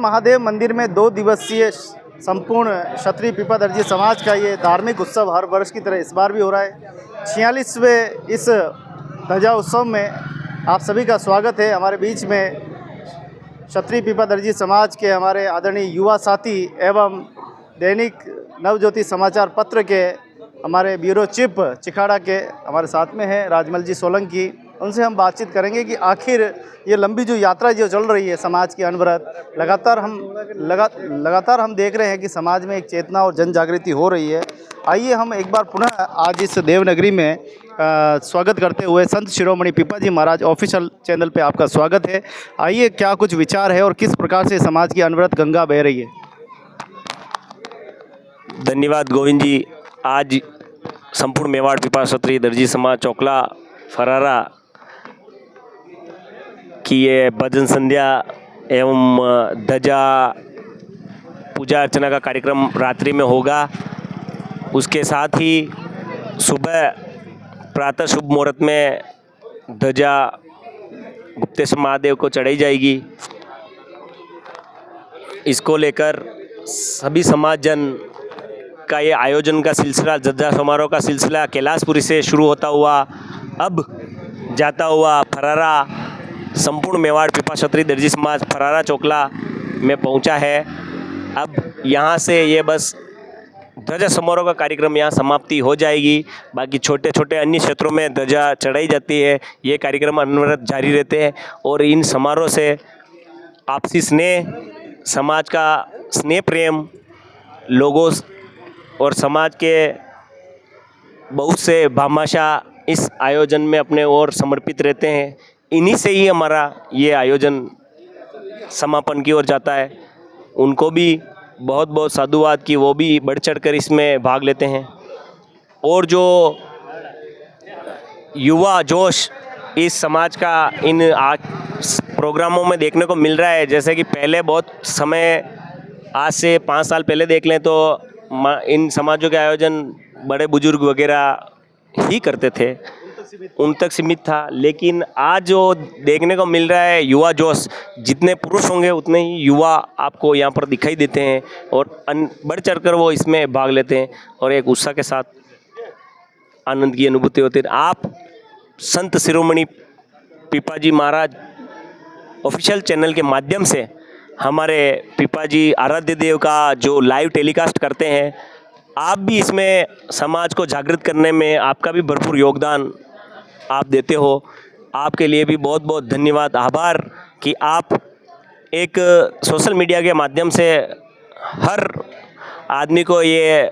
महादेव मंदिर में 2 दिवसीय संपूर्ण क्षत्रिय पीपा दर्जी समाज का ये धार्मिक उत्सव हर वर्ष की तरह इस बार भी हो रहा है। 46वें इस ध्वजा उत्सव में आप सभी का स्वागत है। हमारे बीच में क्षत्रिय पीपा दर्जी समाज के हमारे आदरणीय युवा साथी एवं दैनिक नवज्योति समाचार पत्र के हमारे ब्यूरो चीफ चिखाड़ा के हमारे साथ में है राजमल जी सोलंकी। उनसे हम बातचीत करेंगे कि आखिर ये लंबी जो यात्रा जो चल रही है समाज की अनवरत लगातार हम देख रहे हैं कि समाज में एक चेतना और जन जागृति हो रही है। आइए हम एक बार पुनः आज इस देवनगरी में स्वागत करते हुए संत शिरोमणि पीपाजी महाराज ऑफिशियल चैनल पे आपका स्वागत है। आइए क्या कुछ विचार है और किस प्रकार से समाज की अनवरत गंगा बह रही है। धन्यवाद गोविंद जी। आज संपूर्ण मेवाड़ पीपा क्षत्रिय दर्जी समाज चोकला फरारा की ये भजन संध्या एवं ध्वजा पूजा अर्चना का कार्यक्रम रात्रि में होगा। उसके साथ ही सुबह प्रातः शुभ मुहूर्त में ध्वजा गुप्तेश्वर महादेव को चढ़ाई जाएगी। इसको लेकर सभी समाज जन का ये आयोजन का सिलसिला, ध्वजा समारोह का सिलसिला कैलाशपुरी से शुरू होता हुआ अब जाता हुआ फरारा संपूर्ण मेवाड़ पीपा क्षत्रिय दर्जी समाज फरारा चोकला में पहुंचा है। अब यहाँ से ये बस ध्वजा समारोह का कार्यक्रम यहाँ समाप्ति हो जाएगी। बाकी छोटे छोटे अन्य क्षेत्रों में ध्वजा चढ़ाई जाती है। ये कार्यक्रम अनवरत जारी रहते हैं और इन समारोह से आपसी स्नेह, समाज का स्नेह प्रेम लोगों और समाज के बहुत से भामाशाह इस आयोजन में अपने ओर समर्पित रहते हैं। इन्हीं से ही हमारा ये आयोजन समापन की ओर जाता है। उनको भी बहुत बहुत साधुवाद की, वो भी बढ़ चढ़ कर इसमें भाग लेते हैं। और जो युवा जोश इस समाज का इन प्रोग्रामों में देखने को मिल रहा है, जैसे कि पहले बहुत समय, आज से 5 साल पहले देख लें तो इन समाजों के आयोजन बड़े बुजुर्ग वगैरह ही करते थे, उन तक सीमित था। लेकिन आज जो देखने को मिल रहा है युवा जोश, जितने पुरुष होंगे उतने ही युवा आपको यहाँ पर दिखाई देते हैं और बढ़ चढ़कर वो इसमें भाग लेते हैं और एक उत्साह के साथ आनंद की अनुभूति होती है। आप संत शिरोमणि पीपाजी महाराज ऑफिशियल चैनल के माध्यम से हमारे पीपाजी आराध्य देव का जो लाइव टेलीकास्ट करते हैं, आप भी इसमें समाज को जागृत करने में आपका भी भरपूर योगदान आप देते हो। आपके लिए भी बहुत बहुत धन्यवाद, आभार कि आप एक सोशल मीडिया के माध्यम से हर आदमी को ये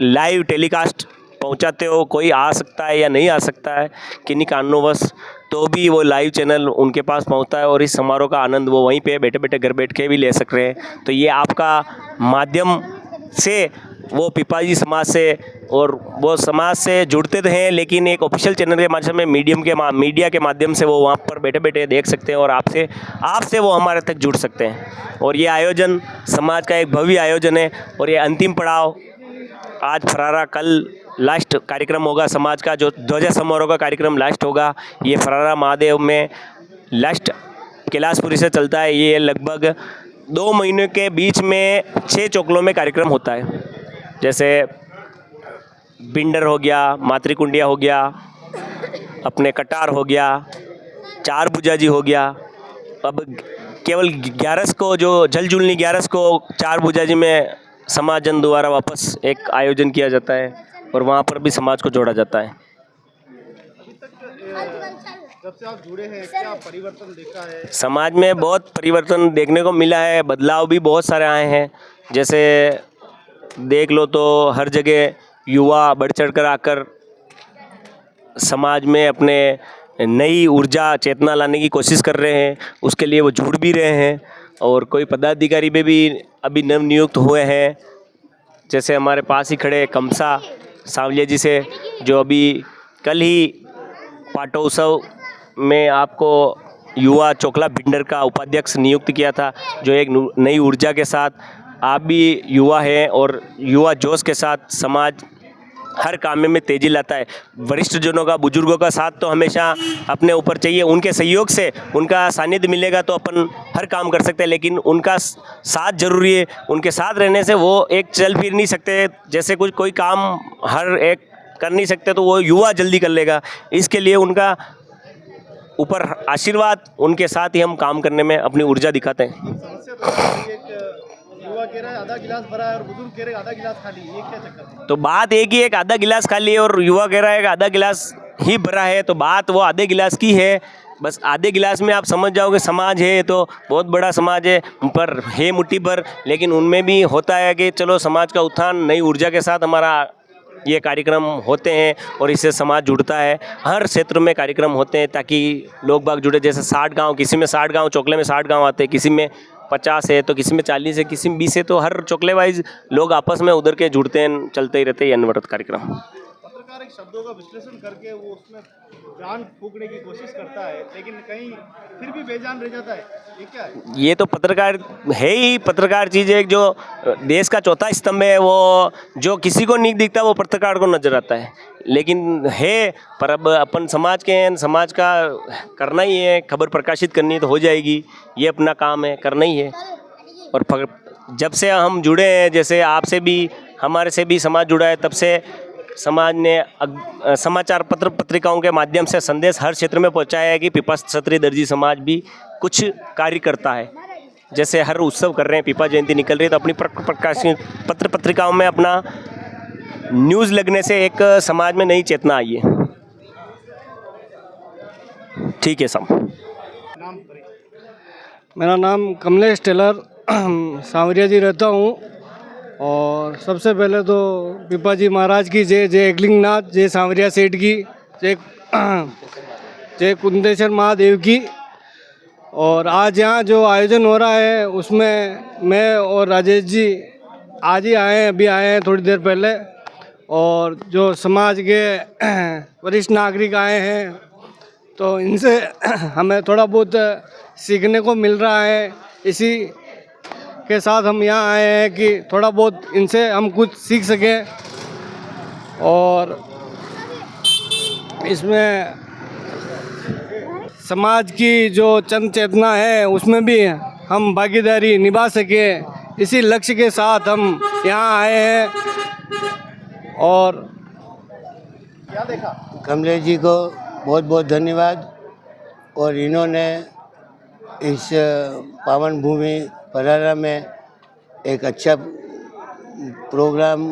लाइव टेलीकास्ट पहुंचाते हो। कोई आ सकता है या नहीं आ सकता है किन्हीं कारणोंवश, तो भी वो लाइव चैनल उनके पास पहुंचता है और इस समारोह का आनंद वो वहीं पे बैठे बैठे घर बैठ के भी ले सक रहे हैं। तो ये आपका माध्यम से वो पीपाजी समाज से और वो समाज से जुड़ते तो हैं, लेकिन एक ऑफिशियल चैनल के माध्यम में मीडिया के माध्यम से वो वहाँ पर बैठे बैठे देख सकते हैं और आपसे वो हमारे तक जुड़ सकते हैं। और ये आयोजन समाज का एक भव्य आयोजन है और ये अंतिम पड़ाव आज फरारा, कल लास्ट कार्यक्रम होगा समाज का, जो ध्वजा समारोह का कार्यक्रम लास्ट होगा। ये फरारा महादेव में लास्ट कैलाशपुरी से चलता है। ये लगभग 2 महीने के बीच में 6 चोकलों में कार्यक्रम होता है, जैसे बिंडर हो गया, मातृकुंडिया हो गया, अपने कटार हो गया, 4 बुजाजी हो गया। अब केवल 11 को, जो जल जुलनी 11 को 4 बुजाजी में समाज जन द्वारा वापस एक आयोजन किया जाता है और वहाँ पर भी समाज को जोड़ा जाता है। जब से आप जुड़े हैं क्या परिवर्तन देखा है? समाज में बहुत परिवर्तन देखने को मिला है, बदलाव भी बहुत सारे आए हैं। जैसे देख लो तो हर जगह युवा बढ़ चढ़ कर आकर समाज में अपने नई ऊर्जा चेतना लाने की कोशिश कर रहे हैं। उसके लिए वो जुड़ भी रहे हैं और कोई पदाधिकारी में भी अभी नव नियुक्त हुए हैं, जैसे हमारे पास ही खड़े कमसा सांवलिया जी से, जो अभी कल ही पाटोत्सव में आपको युवा चोकला बिंडर का उपाध्यक्ष नियुक्त किया था, जो एक नई ऊर्जा के साथ आप भी युवा हैं और युवा जोश के साथ समाज हर काम में तेज़ी लाता है। वरिष्ठ जनों का, बुजुर्गों का साथ तो हमेशा अपने ऊपर चाहिए। उनके सहयोग से, उनका सानिध्य मिलेगा तो अपन हर काम कर सकते हैं, लेकिन उनका साथ ज़रूरी है। उनके साथ रहने से वो एक चल फिर नहीं सकते, जैसे कुछ कोई काम हर एक कर नहीं सकते तो वो युवा जल्दी कर लेगा। इसके लिए उनका ऊपर आशीर्वाद, उनके साथ ही हम काम करने में अपनी ऊर्जा दिखाते हैं। समस्या तो है, एक युवा कह रहा है आधा गिलास भरा है और बुजुर्ग कह रहे हैं आधा गिलास खाली, ये क्या चक्कर है? तो बात एक ही, एक आधा गिलास खाली है और युवा कह रहा है कि आधा गिलास ही भरा है, तो बात वो आधे गिलास की है। बस आधे गिलास में आप समझ जाओगे समाज है तो बहुत बड़ा समाज है, पर है मुट्ठी भर, लेकिन उनमें भी होता है कि चलो समाज का उत्थान नई ऊर्जा के साथ हमारा ये कार्यक्रम होते हैं और इससे समाज जुड़ता है। हर क्षेत्र में कार्यक्रम होते हैं ताकि लोग बाग जुड़े। जैसे 60 गांव, किसी में 60 गांव, चौकले में 60 गांव आते हैं, किसी में 50 है तो किसी में 40 है, किसी में 20 है, तो हर चौकले वाइज लोग आपस में उधर के जुड़ते हैं, चलते ही रहते हैं ये अनवरत कार्यक्रम। पत्रकार एक शब्दों का विश्लेषण करके वो उसमें जान फूंकने की कोशिश करता है, लेकिन कहीं फिर भी बेजान रह जाता है, ये क्या है? ये तो पत्रकार है ही, पत्रकार चीज़ है जो देश का चौथा स्तंभ है। वो जो किसी को नहीं दिखता वो पत्रकार को नजर आता है, लेकिन है। पर अब अपन समाज के हैं, समाज का करना ही है, खबर प्रकाशित करनी है तो हो जाएगी, ये अपना काम है, करना ही है। और जब से हम जुड़े हैं, जैसे आपसे भी, हमारे से भी समाज जुड़ा है, तब से समाज ने समाचार पत्र पत्रिकाओं के माध्यम से संदेश हर क्षेत्र में पहुंचाया है कि पीपा क्षत्रिय दर्जी समाज भी कुछ कार्य करता है। जैसे हर उत्सव कर रहे हैं, पीपा जयंती निकल रही है, तो अपनी पत्र पत्रिकाओं में अपना न्यूज़ लगने से एक समाज में नई चेतना आई है। ठीक है सब। नाम पर मेरा नाम कमलेश टेलर सांवरिया जी रहता हूँ। और सबसे पहले तो पीपा जी महाराज की जय, जय एकलिंगनाथ, जय सांवरिया सेठ की, जय कुंदेश्वर महादेव की। और आज यहाँ जो आयोजन हो रहा है उसमें मैं और राजेश जी आज ही आए हैं, अभी आए हैं थोड़ी देर पहले। और जो समाज के वरिष्ठ नागरिक आए हैं तो इनसे हमें थोड़ा बहुत सीखने को मिल रहा है। इसी के साथ हम यहाँ आए हैं कि थोड़ा बहुत इनसे हम कुछ सीख सकें। और इसमें समाज की जो जन चेतना है उसमें भी हम भागीदारी निभा सकें, इसी लक्ष्य के साथ हम यहाँ आए हैं। और क्या देखा? कमलेश जी को बहुत बहुत धन्यवाद। और इन्होंने इस पावन भूमि परारा में एक अच्छा प्रोग्राम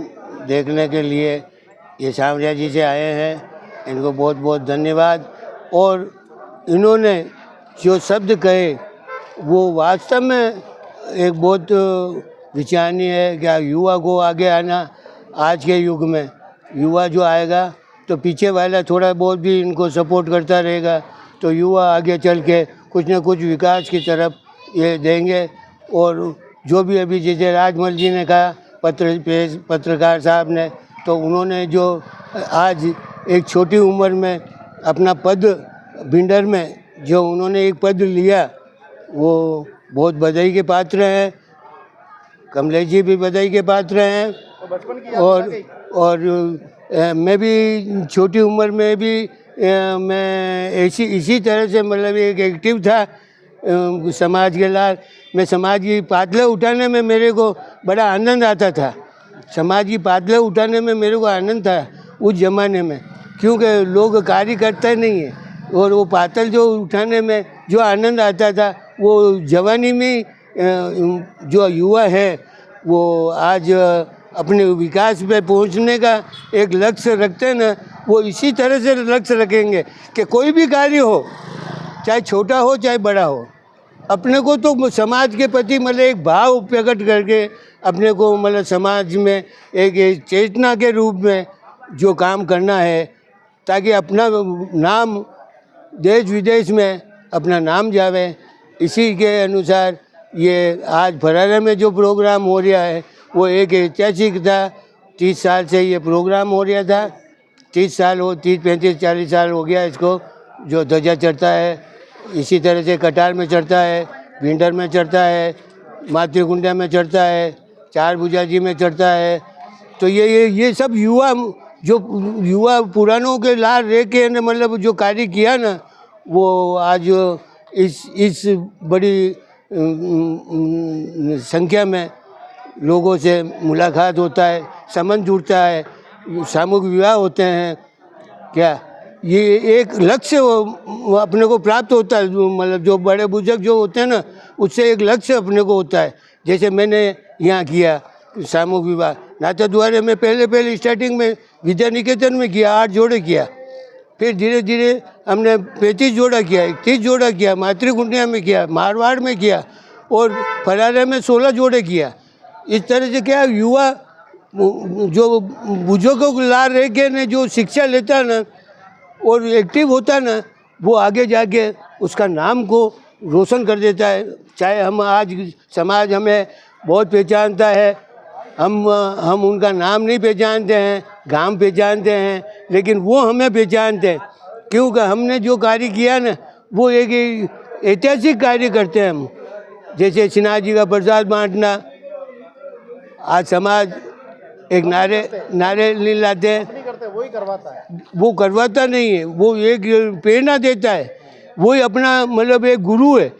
देखने के लिए ये सांवरिया जी से आए हैं, इनको बहुत बहुत धन्यवाद। और इन्होंने जो शब्द कहे वो वास्तव में एक बहुत विचारणीय है। क्या युवा को आगे आना, आज के युग में युवा जो आएगा तो पीछे वाला थोड़ा बहुत भी इनको सपोर्ट करता रहेगा तो युवा आगे चल के कुछ न कुछ विकास की तरफ ये देंगे। और जो भी अभी जैसे राजमल जी ने कहा, पत्रकार साहब ने, तो उन्होंने जो आज एक छोटी उम्र में अपना पद भिंडर में जो उन्होंने एक पद लिया वो बहुत बधाई के पात्र हैं। कमलेश जी भी बधाई के पात्र हैं। तो बचपन की याद आ गई? और मैं भी छोटी उम्र में भी मैं इसी तरह से मतलब एक एक्टिव था समाज के लाल। मैं समाज की पातले उठाने में मेरे को बड़ा आनंद आता था। समाज की पातले उठाने में मेरे को आनंद था उस ज़माने में, क्योंकि लोग कार्य करते नहीं है। और वो पातल जो उठाने में जो आनंद आता था वो जवानी में जो युवा है वो आज अपने विकास पे पहुंचने का एक लक्ष्य रखते हैं ना, वो इसी तरह से लक्ष्य रखेंगे कि कोई भी कार्य हो, चाहे छोटा हो चाहे बड़ा हो, अपने को तो समाज के प्रति मतलब एक भाव प्रकट करके अपने को मतलब समाज में एक चेतना के रूप में जो काम करना है, ताकि अपना नाम देश विदेश में अपना नाम जावे। इसी के अनुसार ये आज फरारा में जो प्रोग्राम हो रहा है वो एक ऐतिहासिक था। 30 साल से ये प्रोग्राम हो रहा था, 30 साल हो 30 35 40 साल हो गया इसको जो ध्वजा चढ़ता है। इसी तरह से कटार में चढ़ता है, भिंडर में चढ़ता है, मातृकुंडा में चढ़ता है, चार भुजा जी में चढ़ता है। तो ये सब युवा जो युवा पुरानों के लाल रह के ने मतलब जो कार्य किया ना, वो आज इस बड़ी संख्या में लोगों से मुलाकात होता है, संबंध जुड़ता है, सामूहिक विवाह होते हैं। क्या ये एक लक्ष्य अपने को प्राप्त होता है, मतलब जो बड़े बुजुर्ग जो होते हैं ना, उससे एक लक्ष्य अपने को होता है। जैसे मैंने यहाँ किया सामूहिक विवाह नाथा द्वारे में, पहले स्टार्टिंग में विद्या निकेतन में किया, 8 जोड़े किया, फिर धीरे धीरे हमने 35 जोड़ा किया, 31 जोड़ा किया, मातृकुंडिया में किया, मारवाड़ में किया, और फरारे में 16 जोड़े किया। इस तरह से क्या युवा जो बुजुर्गों को ला रह के ने जो शिक्षा लेता है ना और एक्टिव होता है ना, वो आगे जाके उसका नाम को रोशन कर देता है। चाहे हम आज समाज हमें बहुत पहचानता है, हम उनका नाम नहीं पहचानते हैं, गांव पहचानते हैं, लेकिन वो हमें पहचानते हैं, क्योंकि हमने जो कार्य किया ना वो एक ऐतिहासिक कार्य करते हैं हम। जैसे सिन्हा जी का प्रसाद बांटना, आज समाज एक नारे नहीं लाते हैं, नहीं करते, वही करवाता है। वो करवाता नहीं है, वो एक प्रेरणा देता है, वही अपना मतलब एक गुरु है।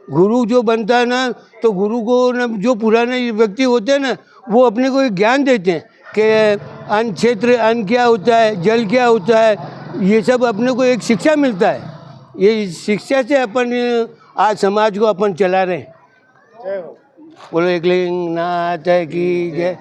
गुरु जो बनता है ना, तो गुरु को ना जो पुराने व्यक्ति होते हैं ना, वो अपने को एक ज्ञान देते हैं कि अन्न क्षेत्र, अन्न क्या होता है, जल क्या होता है, ये सब अपने को एक शिक्षा मिलता है। ये शिक्षा से अपन आज समाज को अपन चला रहे हैं। जय हो। बोलो एकलिंग नाथ की जय।